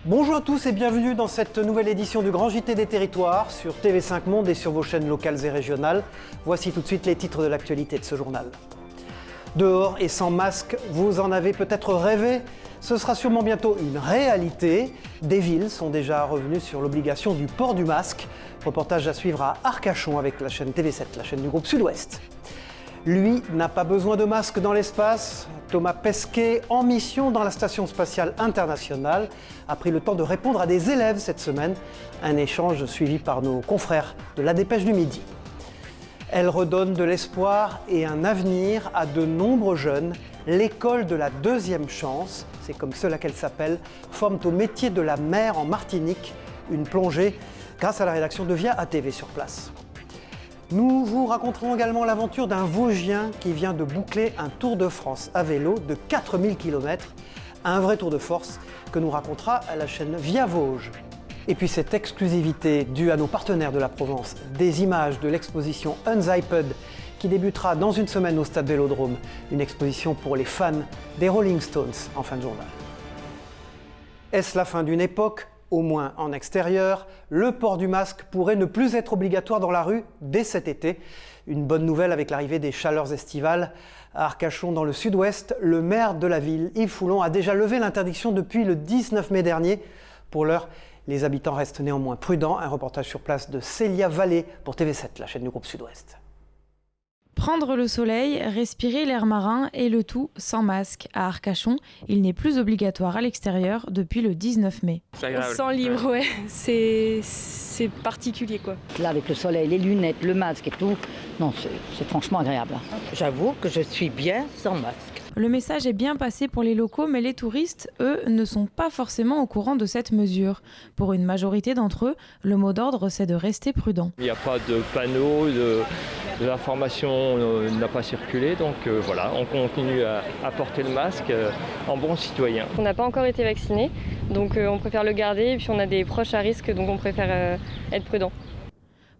Bonjour à tous et bienvenue dans cette nouvelle édition du Grand JT des Territoires sur TV5 Monde et sur vos chaînes locales et régionales. Voici tout de suite les titres de l'actualité de ce journal. Dehors et sans masque, vous en avez peut-être rêvé. Ce sera sûrement bientôt une réalité. Des villes sont déjà revenues sur l'obligation du port du masque. Reportage à suivre à Arcachon avec la chaîne TV7, la chaîne du groupe Sud-Ouest. Lui n'a pas besoin de masque dans l'espace. Thomas Pesquet, en mission dans la Station spatiale internationale, a pris le temps de répondre à des élèves cette semaine. Un échange suivi par nos confrères de la Dépêche du Midi. Elle redonne de l'espoir et un avenir à de nombreux jeunes. L'école de la deuxième chance, c'est comme cela qu'elle s'appelle, forme au métier de la mer en Martinique. Une plongée grâce à la rédaction de Via ATV sur place. Nous vous raconterons également l'aventure d'un Vosgien qui vient de boucler un Tour de France à vélo de 4000 km. Un vrai tour de force que nous racontera la chaîne Via Vosges. Et puis cette exclusivité due à nos partenaires de la Provence, des images de l'exposition Unzipped qui débutera dans une semaine au Stade Vélodrome. Une exposition pour les fans des Rolling Stones en fin de journal. Est-ce la fin d'une époque ? Au moins en extérieur, le port du masque pourrait ne plus être obligatoire dans la rue dès cet été. Une bonne nouvelle avec l'arrivée des chaleurs estivales. À Arcachon, dans le sud-ouest, le maire de la ville, Yves Foulon, a déjà levé l'interdiction depuis le 19 mai dernier. Pour l'heure, les habitants restent néanmoins prudents. Un reportage sur place de Célia Vallée pour TV7, la chaîne du groupe Sud-Ouest. Prendre le soleil, respirer l'air marin et le tout sans masque. À Arcachon, il n'est plus obligatoire à l'extérieur depuis le 19 mai. On se sent libre, ouais. C'est particulier, quoi. Là, avec le soleil, les lunettes, le masque et tout, non, c'est franchement agréable. J'avoue que je suis bien sans masque. Le message est bien passé pour les locaux, mais les touristes, eux, ne sont pas forcément au courant de cette mesure. Pour une majorité d'entre eux, le mot d'ordre, c'est de rester prudent. Il n'y a pas de panneau, l'information n'a pas circulé, donc voilà, on continue à porter le masque en bon citoyen. On n'a pas encore été vacciné, donc on préfère le garder, et puis on a des proches à risque, donc on préfère être prudent.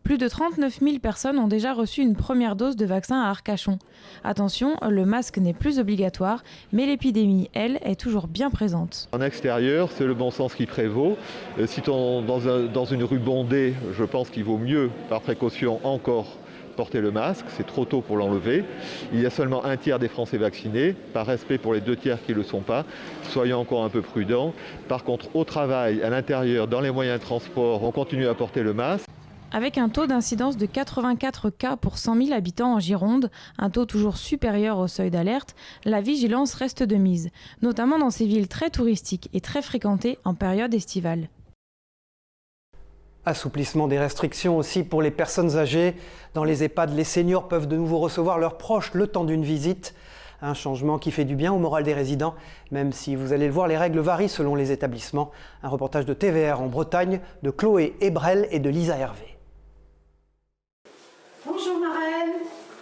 Plus de 39 000 personnes ont déjà reçu une première dose de vaccin à Arcachon. Attention, le masque n'est plus obligatoire, mais l'épidémie, elle, est toujours bien présente. En extérieur, c'est le bon sens qui prévaut. Si on est dans une rue bondée, je pense qu'il vaut mieux, par précaution encore, porter le masque. C'est trop tôt pour l'enlever. Il y a seulement un tiers des Français vaccinés. Par respect pour les 2 tiers qui ne le sont pas, soyons encore un peu prudents. Par contre, au travail, à l'intérieur, dans les moyens de transport, on continue à porter le masque. Avec un taux d'incidence de 84 cas pour 100 000 habitants en Gironde, un taux toujours supérieur au seuil d'alerte, la vigilance reste de mise, notamment dans ces villes très touristiques et très fréquentées en période estivale. Assouplissement des restrictions aussi pour les personnes âgées. Dans les EHPAD, les seniors peuvent de nouveau recevoir leurs proches le temps d'une visite. Un changement qui fait du bien au moral des résidents, même si vous allez le voir, les règles varient selon les établissements. Un reportage de TVR en Bretagne de Chloé Hébrel et de Lisa Hervé. Bonjour Marraine,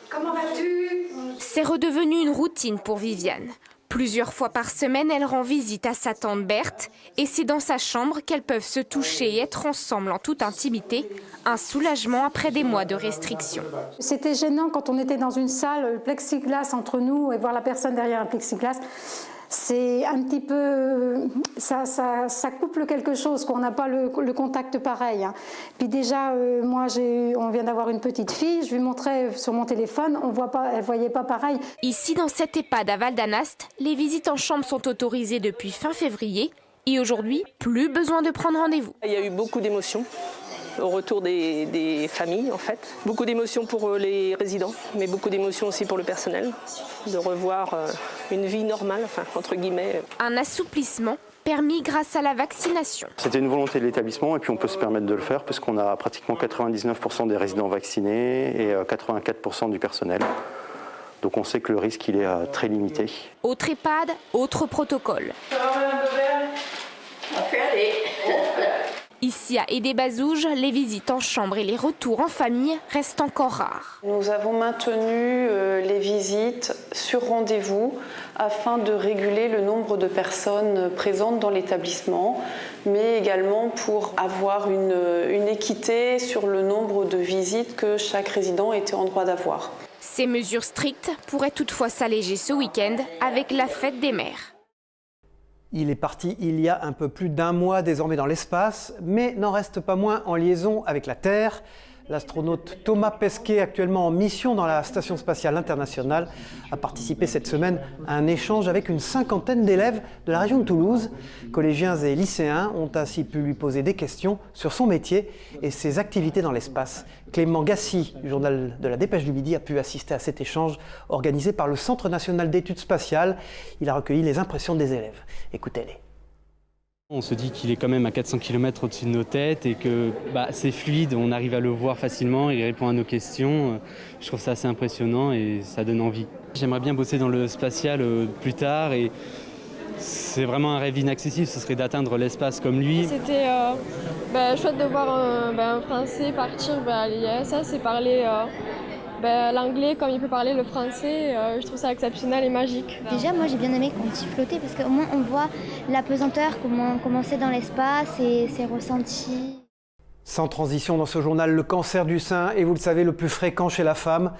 comment vas-tu ? C'est redevenu une routine pour Viviane. Plusieurs fois par semaine, elle rend visite à sa tante Berthe et c'est dans sa chambre qu'elles peuvent se toucher et être ensemble en toute intimité. Un soulagement après des mois de restrictions. C'était gênant quand on était dans une salle, le plexiglas entre nous et voir la personne derrière un plexiglas. C'est un petit peu, ça couple quelque chose, qu'on n'a pas le contact pareil. Puis déjà, moi, on vient d'avoir une petite fille, je lui montrais sur mon téléphone, elle ne voyait pas pareil. Ici, dans cette EHPAD à Val d'Anast, les visites en chambre sont autorisées depuis fin février. Et aujourd'hui, plus besoin de prendre rendez-vous. Il y a eu beaucoup d'émotions au retour des familles, en fait. Beaucoup d'émotions pour les résidents, mais beaucoup d'émotions aussi pour le personnel, de revoir une vie normale, enfin, entre guillemets. Un assouplissement permis grâce à la vaccination. C'était une volonté de l'établissement et puis on peut se permettre de le faire parce qu'on a pratiquement 99% des résidents vaccinés et 84% du personnel. Donc on sait que le risque il est très limité. Autre EHPAD, autre protocole. Ici à Aidé-Bazouges, les visites en chambre et les retours en famille restent encore rares. Nous avons maintenu les visites sur rendez-vous afin de réguler le nombre de personnes présentes dans l'établissement, mais également pour avoir une équité sur le nombre de visites que chaque résident était en droit d'avoir. Ces mesures strictes pourraient toutefois s'alléger ce week-end avec la fête des mères. Il est parti il y a un peu plus d'un mois désormais dans l'espace, mais n'en reste pas moins en liaison avec la Terre. L'astronaute Thomas Pesquet, actuellement en mission dans la Station spatiale internationale, a participé cette semaine à un échange avec une cinquantaine d'élèves de la région de Toulouse. Collégiens et lycéens ont ainsi pu lui poser des questions sur son métier et ses activités dans l'espace. Clément Gassi, du journal de la Dépêche du Midi, a pu assister à cet échange organisé par le Centre national d'études spatiales. Il a recueilli les impressions des élèves. Écoutez-les. On se dit qu'il est quand même à 400 km au-dessus de nos têtes et que c'est fluide, on arrive à le voir facilement, il répond à nos questions. Je trouve ça assez impressionnant et ça donne envie. J'aimerais bien bosser dans le spatial plus tard et c'est vraiment un rêve inaccessible, ce serait d'atteindre l'espace comme lui. C'était chouette de voir un Français partir à l'ISS et parler l'anglais comme il peut parler le français. Je trouve ça exceptionnel et magique. Déjà, moi j'ai bien aimé quand il flottait parce qu'au moins on voit la pesanteur, comment c'est dans l'espace et ses ressentis. Sans transition dans ce journal, le cancer du sein est, vous le savez, le plus fréquent chez la femme.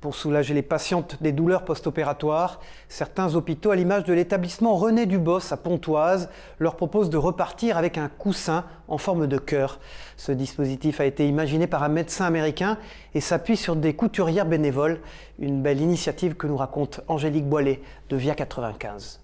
Pour soulager les patientes des douleurs post-opératoires, certains hôpitaux, à l'image de l'établissement René Dubos à Pontoise, leur proposent de repartir avec un coussin en forme de cœur. Ce dispositif a été imaginé par un médecin américain et s'appuie sur des couturières bénévoles. Une belle initiative que nous raconte Angélique Boilet de Via 95.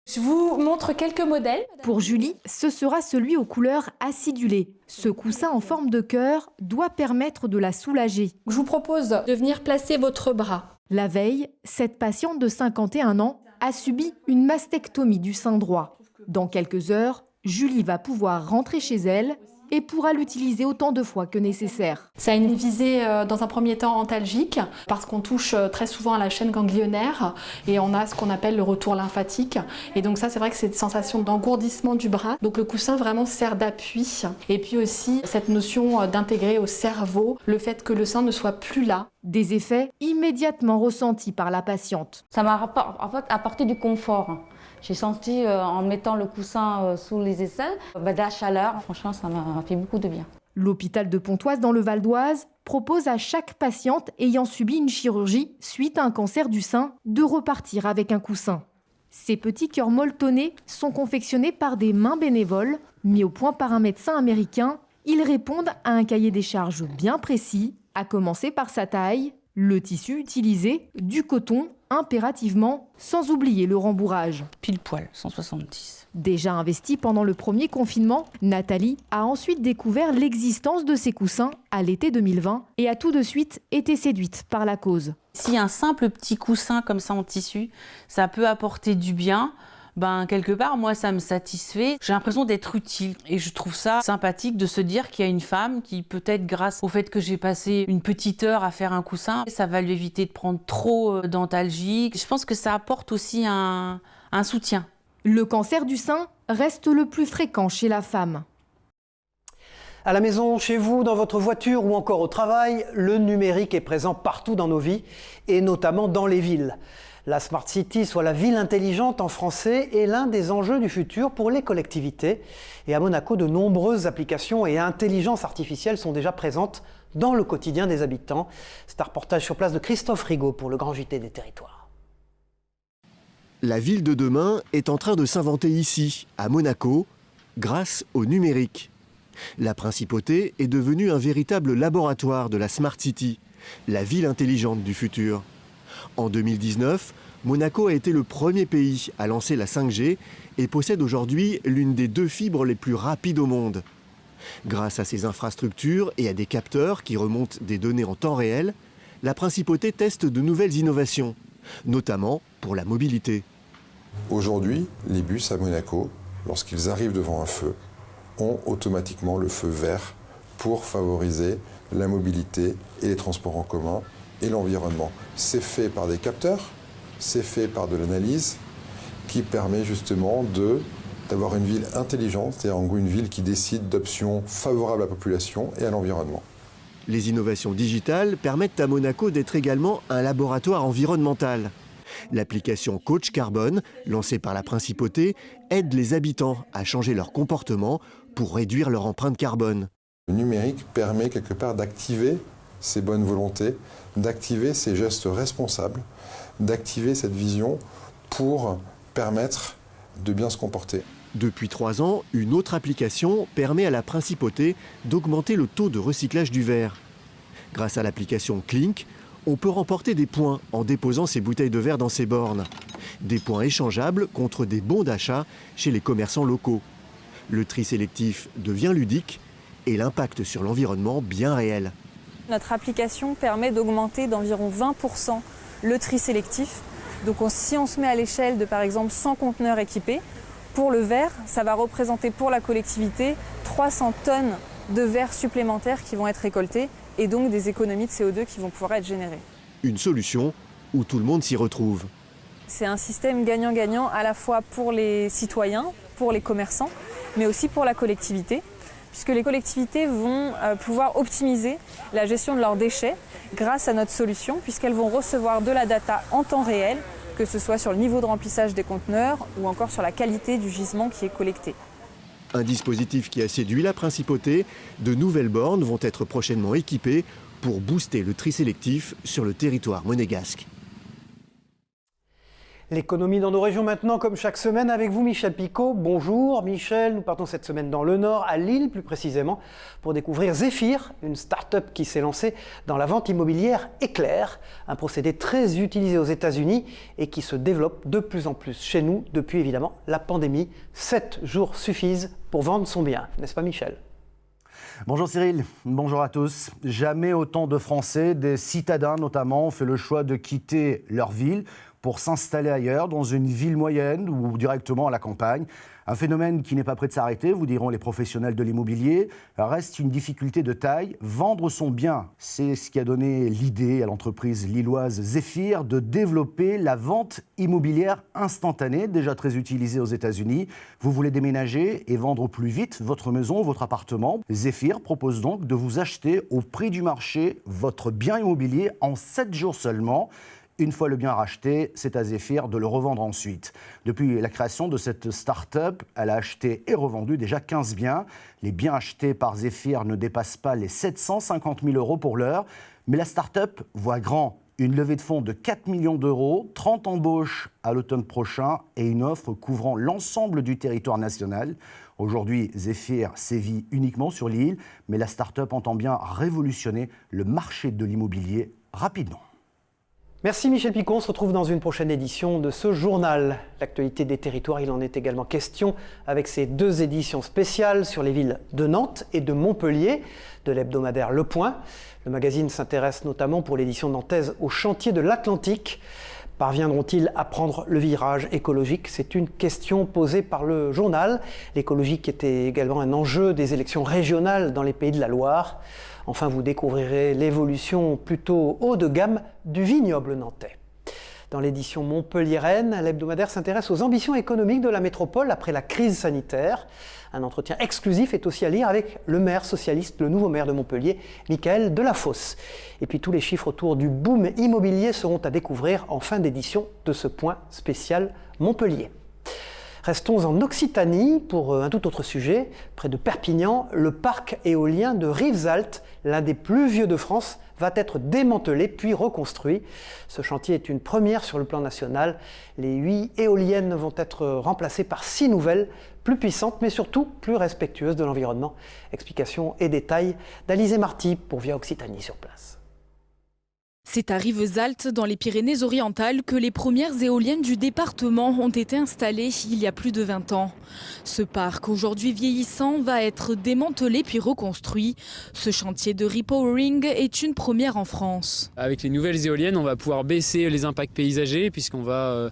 Je vous montre quelques modèles. Pour Julie, ce sera celui aux couleurs acidulées. Ce coussin en forme de cœur doit permettre de la soulager. Je vous propose de venir placer votre bras. La veille, cette patiente de 51 ans a subi une mastectomie du sein droit. Dans quelques heures, Julie va pouvoir rentrer chez elle et pourra l'utiliser autant de fois que nécessaire. Ça a une visée dans un premier temps antalgique parce qu'on touche très souvent à la chaîne ganglionnaire et on a ce qu'on appelle le retour lymphatique. Et donc ça, c'est vrai que c'est une sensation d'engourdissement du bras. Donc le coussin vraiment sert d'appui. Et puis aussi cette notion d'intégrer au cerveau le fait que le sein ne soit plus là. Des effets immédiatement ressentis par la patiente. Ça m'a en fait apporté du confort. J'ai senti en mettant le coussin sous les aisselles de la chaleur. Franchement, ça m'a fait beaucoup de bien. L'hôpital de Pontoise dans le Val d'Oise propose à chaque patiente ayant subi une chirurgie suite à un cancer du sein de repartir avec un coussin. Ces petits cœurs molletonnés sont confectionnés par des mains bénévoles, mis au point par un médecin américain. Ils répondent à un cahier des charges bien précis, à commencer par sa taille, le tissu utilisé, du coton, impérativement, sans oublier le rembourrage. Pile poil, 170. Déjà investie pendant le premier confinement, Nathalie a ensuite découvert l'existence de ces coussins à l'été 2020 et a tout de suite été séduite par la cause. Si un simple petit coussin comme ça en tissu, ça peut apporter du bien, quelque part, moi, ça me satisfait. J'ai l'impression d'être utile et je trouve ça sympathique de se dire qu'il y a une femme qui, peut-être grâce au fait que j'ai passé une petite heure à faire un coussin, ça va lui éviter de prendre trop d'antalgiques. Je pense que ça apporte aussi un soutien. Le cancer du sein reste le plus fréquent chez la femme. À la maison, chez vous, dans votre voiture ou encore au travail, le numérique est présent partout dans nos vies et notamment dans les villes. La Smart City, soit la ville intelligente en français, est l'un des enjeux du futur pour les collectivités. Et à Monaco, de nombreuses applications et intelligences artificielles sont déjà présentes dans le quotidien des habitants. C'est un reportage sur place de Christophe Rigaud pour le Grand JT des Territoires. La ville de demain est en train de s'inventer ici, à Monaco, grâce au numérique. La principauté est devenue un véritable laboratoire de la Smart City, la ville intelligente du futur. En 2019, Monaco a été le premier pays à lancer la 5G et possède aujourd'hui l'une des 2 fibres les plus rapides au monde. Grâce à ses infrastructures et à des capteurs qui remontent des données en temps réel, la principauté teste de nouvelles innovations, notamment pour la mobilité. Aujourd'hui, les bus à Monaco, lorsqu'ils arrivent devant un feu, ont automatiquement le feu vert pour favoriser la mobilité et les transports en commun et l'environnement. C'est fait par des capteurs, c'est fait par de l'analyse qui permet justement d'avoir une ville intelligente, c'est-à-dire une ville qui décide d'options favorables à la population et à l'environnement. Les innovations digitales permettent à Monaco d'être également un laboratoire environnemental. L'application Coach Carbone, lancée par la Principauté, aide les habitants à changer leur comportement pour réduire leur empreinte carbone. Le numérique permet quelque part d'activer ces bonnes volontés, d'activer ces gestes responsables, d'activer cette vision pour permettre de bien se comporter. Depuis 3 ans, une autre application permet à la principauté d'augmenter le taux de recyclage du verre. Grâce à l'application Clink, on peut remporter des points en déposant ses bouteilles de verre dans ses bornes. Des points échangeables contre des bons d'achat chez les commerçants locaux. Le tri sélectif devient ludique et l'impact sur l'environnement bien réel. Notre application permet d'augmenter d'environ 20% le tri sélectif. Donc si on se met à l'échelle de par exemple 100 conteneurs équipés, pour le verre, ça va représenter pour la collectivité 300 tonnes de verre supplémentaires qui vont être récoltés et donc des économies de CO2 qui vont pouvoir être générées. Une solution où tout le monde s'y retrouve. C'est un système gagnant-gagnant à la fois pour les citoyens, pour les commerçants, mais aussi pour la collectivité, puisque les collectivités vont pouvoir optimiser la gestion de leurs déchets grâce à notre solution, puisqu'elles vont recevoir de la data en temps réel, que ce soit sur le niveau de remplissage des conteneurs ou encore sur la qualité du gisement qui est collecté. Un dispositif qui a séduit la principauté, de nouvelles bornes vont être prochainement équipées pour booster le tri sélectif sur le territoire monégasque. L'économie dans nos régions maintenant, comme chaque semaine, avec vous Michel Picot. Bonjour Michel, nous partons cette semaine dans le Nord, à Lille plus précisément, pour découvrir Zephyr, une start-up qui s'est lancée dans la vente immobilière éclair, un procédé très utilisé aux États-Unis et qui se développe de plus en plus chez nous depuis évidemment la pandémie. 7 jours suffisent pour vendre son bien, n'est-ce pas Michel ? Bonjour Cyril, bonjour à tous. Jamais autant de Français, des citadins notamment, ont fait le choix de quitter leur ville pour s'installer ailleurs, dans une ville moyenne ou directement à la campagne. Un phénomène qui n'est pas prêt de s'arrêter, vous diront les professionnels de l'immobilier, reste une difficulté de taille. Vendre son bien, c'est ce qui a donné l'idée à l'entreprise lilloise Zephyr de développer la vente immobilière instantanée, déjà très utilisée aux États-Unis. Vous voulez déménager et vendre au plus vite votre maison, votre appartement. Zephyr propose donc de vous acheter au prix du marché votre bien immobilier en 7 jours seulement. Une fois le bien racheté, c'est à Zephyr de le revendre ensuite. Depuis la création de cette start-up, elle a acheté et revendu déjà 15 biens. Les biens achetés par Zephyr ne dépassent pas les 750 000 € pour l'heure. Mais la start-up voit grand. Une levée de fonds de 4 millions d'euros, 30 embauches à l'automne prochain et une offre couvrant l'ensemble du territoire national. Aujourd'hui, Zephyr sévit uniquement sur l'île, mais la start-up entend bien révolutionner le marché de l'immobilier rapidement. Merci Michel Picot, on se retrouve dans une prochaine édition de ce journal. L'actualité des territoires, il en est également question avec ces 2 éditions spéciales sur les villes de Nantes et de Montpellier, de l'hebdomadaire Le Point. Le magazine s'intéresse notamment pour l'édition nantaise au chantier de l'Atlantique. Parviendront-ils à prendre le virage écologique ? C'est une question posée par le journal. L'écologie qui était également un enjeu des élections régionales dans les Pays de la Loire. Enfin, vous découvrirez l'évolution plutôt haut de gamme du vignoble nantais. Dans l'édition montpelliéraine, l'hebdomadaire s'intéresse aux ambitions économiques de la métropole après la crise sanitaire. Un entretien exclusif est aussi à lire avec le maire socialiste, le nouveau maire de Montpellier, Michael Delafosse. Et puis tous les chiffres autour du boom immobilier seront à découvrir en fin d'édition de ce point spécial Montpellier. Restons en Occitanie pour un tout autre sujet. Près de Perpignan, le parc éolien de Rivesaltes, l'un des plus vieux de France, va être démantelé puis reconstruit. Ce chantier est une première sur le plan national. Les 8 éoliennes vont être remplacées par 6 nouvelles, plus puissantes mais surtout plus respectueuses de l'environnement. Explications et détails d'Alizé Marty pour Via Occitanie sur place. C'est à Rivesaltes, dans les Pyrénées-Orientales, que les premières éoliennes du département ont été installées il y a plus de 20 ans. Ce parc, aujourd'hui vieillissant, va être démantelé puis reconstruit. Ce chantier de repowering est une première en France. Avec les nouvelles éoliennes, on va pouvoir baisser les impacts paysagers puisqu'on va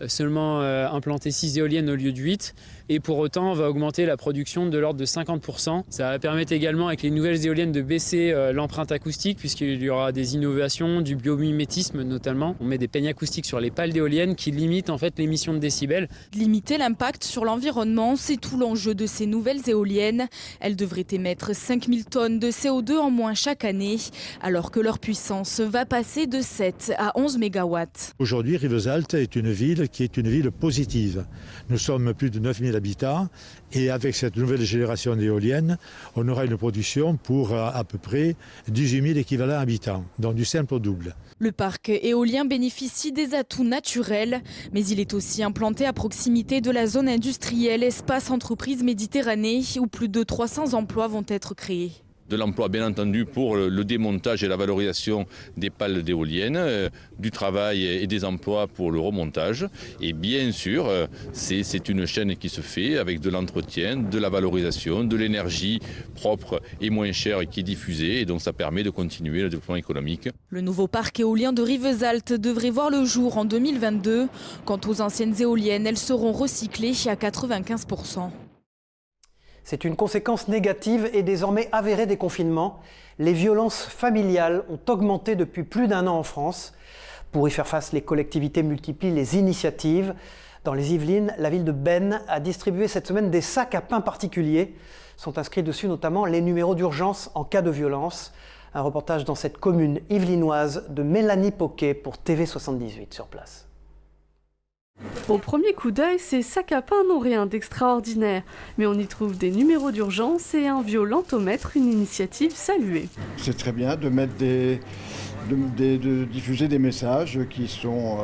seulement implanter 6 éoliennes au lieu de 8. Et pour autant, on va augmenter la production de l'ordre de 50%. Ça va permettre également, avec les nouvelles éoliennes, de baisser l'empreinte acoustique puisqu'il y aura des innovations, du biomimétisme notamment. On met des peignes acoustiques sur les pales d'éoliennes qui limitent en fait l'émission de décibels. Limiter l'impact sur l'environnement, c'est tout l'enjeu de ces nouvelles éoliennes. Elles devraient émettre 5000 tonnes de CO2 en moins chaque année, alors que leur puissance va passer de 7 à 11 mégawatts. Aujourd'hui, Rivesaltes est une ville qui est une ville positive. Nous sommes plus de 9000 habitants d'habitat. Et avec cette nouvelle génération d'éoliennes, on aura une production pour à peu près 18 000 équivalents habitants, donc du simple au double. Le parc éolien bénéficie des atouts naturels, mais il est aussi implanté à proximité de la zone industrielle Espace Entreprise Méditerranée, où plus de 300 emplois vont être créés. De l'emploi bien entendu pour le démontage et la valorisation des pales d'éoliennes, du travail et des emplois pour le remontage. Et bien sûr, c'est une chaîne qui se fait avec de l'entretien, de la valorisation, de l'énergie propre et moins chère qui est diffusée. Et donc ça permet de continuer le développement économique. Le nouveau parc éolien de Rivesaltes devrait voir le jour en 2022. Quant aux anciennes éoliennes, elles seront recyclées à 95%. C'est une conséquence négative et désormais avérée des confinements. Les violences familiales ont augmenté depuis plus d'1 an en France. Pour y faire face, les collectivités multiplient les initiatives. Dans les Yvelines, la ville de Bennes a distribué cette semaine des sacs à pain particuliers. Sont inscrits dessus notamment les numéros d'urgence en cas de violence. Un reportage dans cette commune yvelinoise de Mélanie Poquet pour TV78 sur place. Au premier coup d'œil, ces sacs à pain n'ont rien d'extraordinaire, mais on y trouve des numéros d'urgence et un violentomètre, une initiative saluée. C'est très bien de mettre de diffuser des messages qui sont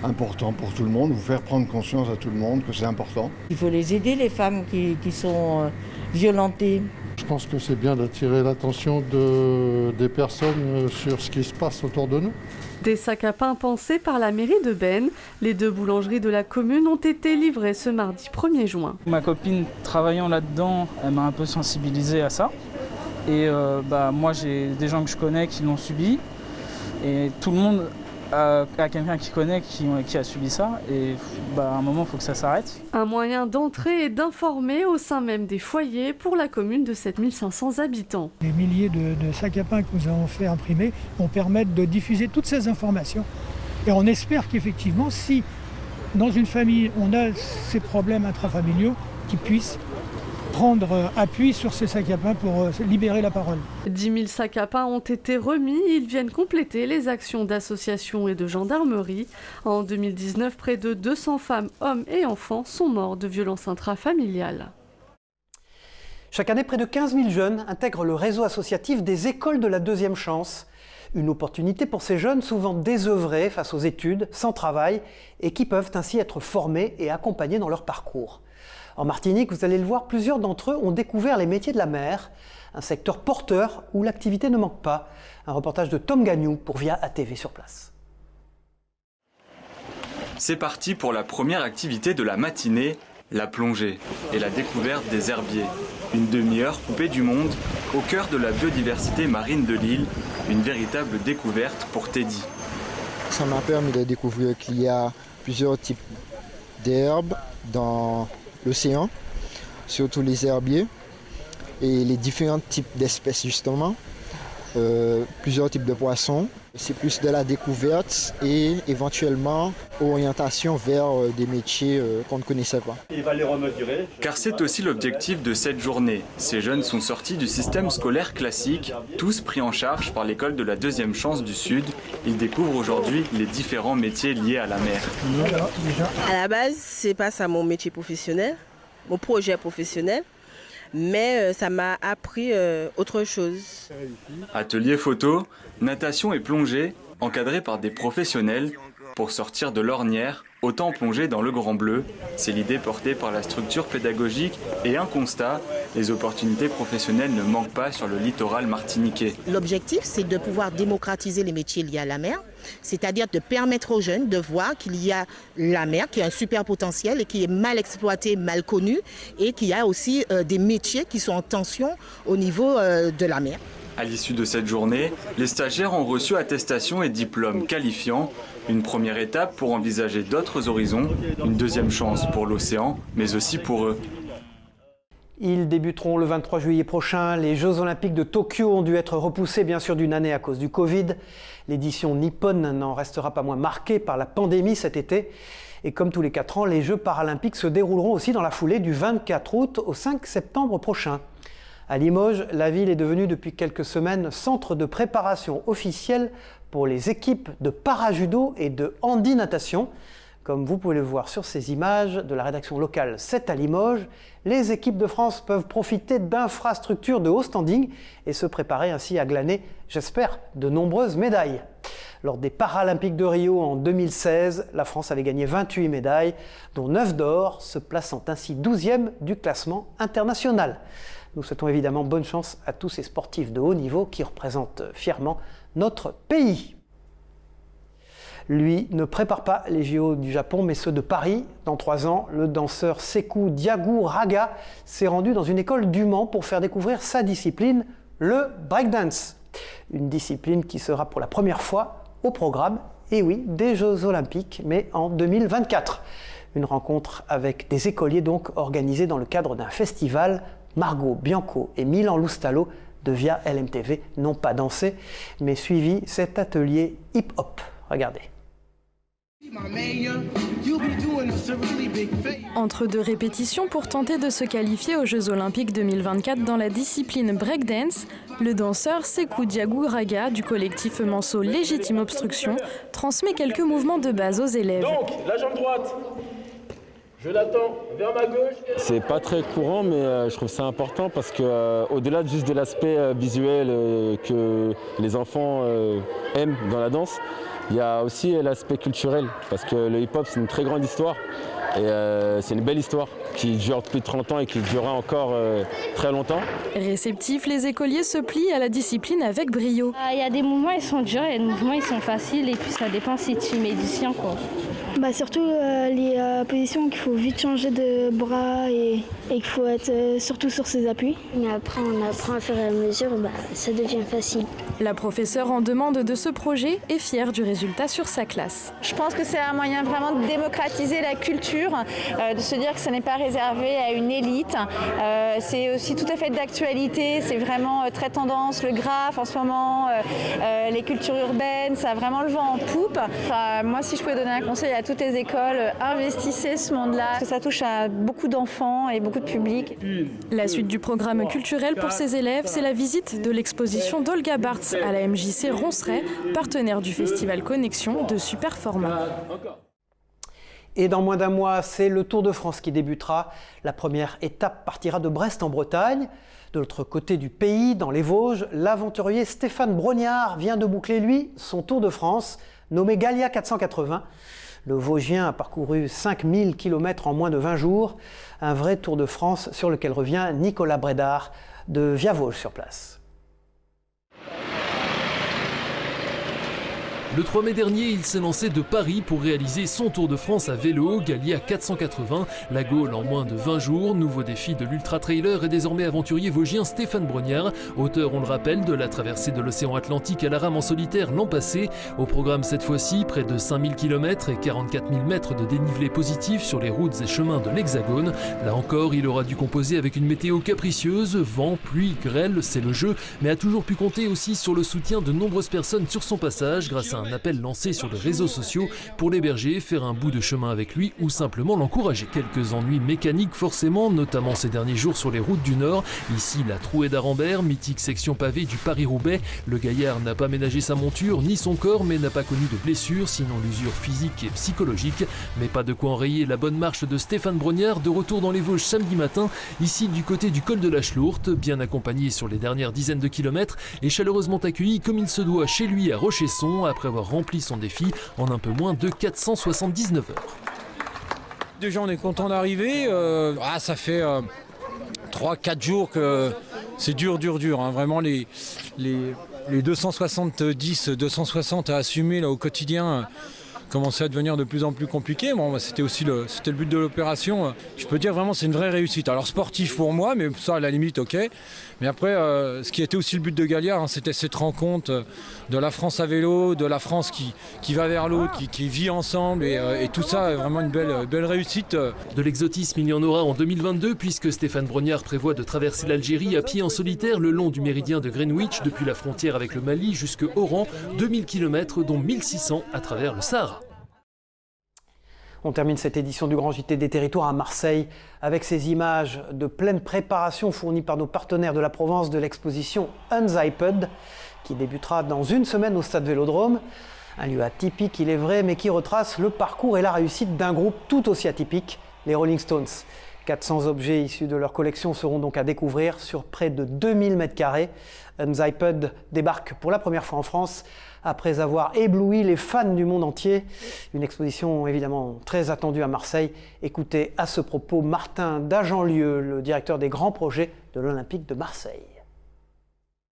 importants pour tout le monde, vous faire prendre conscience à tout le monde que c'est important. Il faut les aider, les femmes qui sont violentées. Je pense que c'est bien d'attirer l'attention des personnes sur ce qui se passe autour de nous. Des sacs à pain pensés par la mairie de Bennes. Les 2 boulangeries de la commune ont été livrés ce mardi 1er juin. Ma copine travaillant là-dedans, elle m'a un peu sensibilisé à ça. Et moi j'ai des gens que je connais qui l'ont subi. Et tout le monde a quelqu'un qui connaît qui a subi ça. Et à un moment, il faut que ça s'arrête. Un moyen d'entrer et d'informer au sein même des foyers pour la commune de 7500 habitants. Les milliers de sacs à pain que nous avons fait imprimer vont permettre de diffuser toutes ces informations. Et on espère qu'effectivement, si dans une famille, on a ces problèmes intrafamiliaux, qu'ils puissent prendre appui sur ces sacs à pain pour libérer la parole. 10 000 sacs à pain ont été remis. Ils viennent compléter les actions d'associations et de gendarmerie. En 2019, près de 200 femmes, hommes et enfants sont morts de violences intrafamiliales. Chaque année, près de 15 000 jeunes intègrent le réseau associatif des écoles de la deuxième chance. Une opportunité pour ces jeunes souvent désœuvrés face aux études, sans travail, et qui peuvent ainsi être formés et accompagnés dans leur parcours. En Martinique, vous allez le voir, plusieurs d'entre eux ont découvert les métiers de la mer, un secteur porteur où l'activité ne manque pas. Un reportage de Tom Gagnou pour Via ATV sur place. C'est parti pour la première activité de la matinée, la plongée et la découverte des herbiers. Une demi-heure coupée du monde, au cœur de la biodiversité marine de l'île, une véritable découverte pour Teddy. Ça m'a permis de découvrir qu'il y a plusieurs types d'herbes dans l'océan, surtout les herbiers et les différents types d'espèces justement, plusieurs types de poissons. C'est plus de la découverte et éventuellement orientation vers des métiers qu'on ne connaissait pas. Car c'est aussi l'objectif de cette journée. Ces jeunes sont sortis du système scolaire classique, tous pris en charge par l'école de la deuxième chance du Sud. Ils découvrent aujourd'hui les différents métiers liés à la mer. À la base, c'est pas ça mon métier professionnel, mon projet professionnel. Mais ça m'a appris autre chose. Atelier photo, natation et plongée, encadrés par des professionnels pour sortir de l'ornière, autant plonger dans le Grand Bleu. C'est l'idée portée par la structure pédagogique et un constat, les opportunités professionnelles ne manquent pas sur le littoral martiniquais. L'objectif, c'est de pouvoir démocratiser les métiers liés à la mer, c'est-à-dire de permettre aux jeunes de voir qu'il y a la mer, qui a un super potentiel et qui est mal exploité, mal connu, et qu'il y a aussi des métiers qui sont en tension au niveau de la mer. À l'issue de cette journée, les stagiaires ont reçu attestation et diplômes qualifiants. Une première étape pour envisager d'autres horizons, une deuxième chance pour l'océan, mais aussi pour eux. Ils débuteront le 23 juillet prochain. Les Jeux Olympiques de Tokyo ont dû être repoussés bien sûr d'une année à cause du Covid. L'édition nippone n'en restera pas moins marquée par la pandémie cet été. Et comme tous les 4 ans, les Jeux paralympiques se dérouleront aussi dans la foulée du 24 août au 5 septembre prochain. À Limoges, la ville est devenue depuis quelques semaines centre de préparation officielle pour les équipes de parajudo et de handi-natation. Comme vous pouvez le voir sur ces images de la rédaction locale 7 à Limoges, les équipes de France peuvent profiter d'infrastructures de haut standing et se préparer ainsi à glaner, j'espère, de nombreuses médailles. Lors des Paralympiques de Rio en 2016, la France avait gagné 28 médailles, dont 9 d'or, se plaçant ainsi 12e du classement international. Nous souhaitons évidemment bonne chance à tous ces sportifs de haut niveau qui représentent fièrement notre pays. Lui ne prépare pas les JO du Japon, mais ceux de Paris. Dans 3 ans, le danseur Sekou Diagouraga s'est rendu dans une école du Mans pour faire découvrir sa discipline, le breakdance. Une discipline qui sera pour la première fois au programme, et oui, des Jeux Olympiques, mais en 2024. Une rencontre avec des écoliers donc organisée dans le cadre d'un festival. Margot Bianco et Milan Loustalo de Via LMTV n'ont pas dansé, mais suivi cet atelier hip-hop. Regardez. Entre 2 répétitions pour tenter de se qualifier aux Jeux Olympiques 2024 dans la discipline breakdance, le danseur Sekou Diagouraga du collectif Manceau Légitime Obstruction transmet quelques mouvements de base aux élèves. Donc, la jambe droite, je l'attends vers ma gauche. C'est pas très courant, mais je trouve ça important parce que au-delà juste de l'aspect visuel que les enfants aiment dans la danse, il y a aussi l'aspect culturel, parce que le hip-hop, c'est une très grande histoire, et c'est une belle histoire qui dure depuis 30 ans et qui durera encore très longtemps. Réceptifs, les écoliers se plient à la discipline avec brio. Il y a des mouvements, ils sont durs, et des mouvements, ils sont faciles, et puis ça dépend si tu es médecin, quoi. Surtout les positions qu'il faut vite changer de bras et qu'il faut être surtout sur ses appuis. Mais après, on apprend à faire à mesure, ça devient facile. La professeure en demande de ce projet est fière du résultat sur sa classe. Je pense que c'est un moyen vraiment de démocratiser la culture, de se dire que ce n'est pas réservé à une élite. C'est aussi tout à fait d'actualité, c'est vraiment très tendance, le graphe en ce moment, les cultures urbaines, ça a vraiment le vent en poupe. Moi, si je pouvais donner un conseil à toutes les écoles, investissez ce monde-là, parce que ça touche à beaucoup d'enfants et beaucoup de public. La suite du programme culturel pour ces élèves, c'est la visite de l'exposition d'Olga Bartz à la MJC Ronceret, partenaire du festival Connexion de super format. Et dans moins d'un mois, c'est le Tour de France qui débutera. La première étape partira de Brest en Bretagne. De l'autre côté du pays, dans les Vosges, l'aventurier Stéphane Brognard vient de boucler, lui, son Tour de France, nommé Gallia 480. Le Vosgien a parcouru 5000 km en moins de 20 jours. Un vrai Tour de France sur lequel revient Nicolas Brédard de Via Vosges sur place. Le 3 mai dernier, il s'est lancé de Paris pour réaliser son Tour de France à vélo, Gallia 480, la Gaule en moins de 20 jours. Nouveau défi de l'ultra-trailer et désormais aventurier vosgien Stéphane Brognard, auteur, on le rappelle, de la traversée de l'océan Atlantique à la rame en solitaire l'an passé. Au programme cette fois-ci, près de 5000 km et 44 000 mètres de dénivelé positif sur les routes et chemins de l'Hexagone. Là encore, il aura dû composer avec une météo capricieuse, vent, pluie, grêle, c'est le jeu, mais a toujours pu compter aussi sur le soutien de nombreuses personnes sur son passage grâce à un appel lancé sur les réseaux sociaux pour l'héberger, faire un bout de chemin avec lui ou simplement l'encourager. Quelques ennuis mécaniques forcément, notamment ces derniers jours sur les routes du Nord. Ici, la Trouée d'Arambert, mythique section pavée du Paris-Roubaix. Le gaillard n'a pas ménagé sa monture ni son corps, mais n'a pas connu de blessures, sinon l'usure physique et psychologique. Mais pas de quoi enrayer la bonne marche de Stéphane Brognard, de retour dans les Vosges samedi matin, ici du côté du col de la Chlourte, bien accompagné sur les dernières dizaines de kilomètres et chaleureusement accueilli comme il se doit chez lui à Rochesson, après avoir rempli son défi en un peu moins de 479 heures. Déjà on est content d'arriver, ça fait 3-4 jours que c'est dur, hein. Vraiment les 260 à assumer là, au quotidien commençait à devenir de plus en plus compliqué. Bon, c'était le but de l'opération. Je peux dire vraiment c'est une vraie réussite. Alors sportif pour moi, mais ça à la limite ok. Mais après, ce qui était aussi le but de Gallia, c'était cette rencontre de la France à vélo, de la France qui va vers l'autre, qui vit ensemble et tout ça, vraiment une belle réussite. De l'exotisme, il y en aura en 2022 puisque Stéphane Brognard prévoit de traverser l'Algérie à pied en solitaire le long du méridien de Greenwich depuis la frontière avec le Mali jusqu'à Oran, 2000 km dont 1600 à travers le Sahara. On termine cette édition du Grand JT des Territoires à Marseille avec ces images de pleine préparation fournies par nos partenaires de la Provence de l'exposition Unzipped qui débutera dans une semaine au Stade Vélodrome. Un lieu atypique, il est vrai, mais qui retrace le parcours et la réussite d'un groupe tout aussi atypique, les Rolling Stones. 400 objets issus de leur collection seront donc à découvrir sur près de 2000 m². Unzipped débarque pour la première fois en France après avoir ébloui les fans du monde entier. Une exposition évidemment très attendue à Marseille. Écoutez à ce propos Martin Dagenlieu, le directeur des grands projets de l'Olympique de Marseille.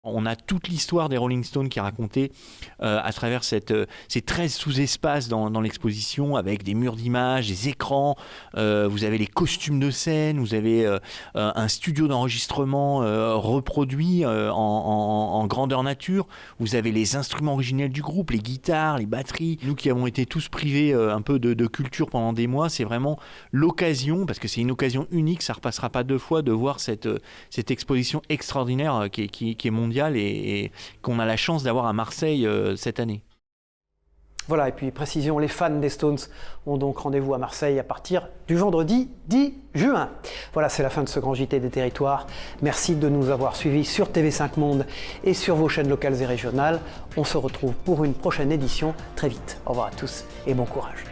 On a toute l'histoire des Rolling Stones qui est racontée à travers ces 13 sous-espaces dans l'exposition, avec des murs d'images, des écrans, vous avez les costumes de scène, vous avez un studio d'enregistrement reproduit en grandeur nature, vous avez les instruments originels du groupe, les guitares, les batteries. Nous qui avons été tous privés un peu de culture pendant des mois, c'est vraiment l'occasion, parce que c'est une occasion unique, ça ne repassera pas 2 fois, de voir cette exposition extraordinaire qui est mondiale et qu'on a la chance d'avoir à Marseille cette année. Voilà, et puis précision, les fans des Stones ont donc rendez-vous à Marseille à partir du vendredi 10 juin. Voilà, c'est la fin de ce grand JT des territoires. Merci de nous avoir suivis sur TV5 Monde et sur vos chaînes locales et régionales. On se retrouve pour une prochaine édition très vite. Au revoir à tous et bon courage.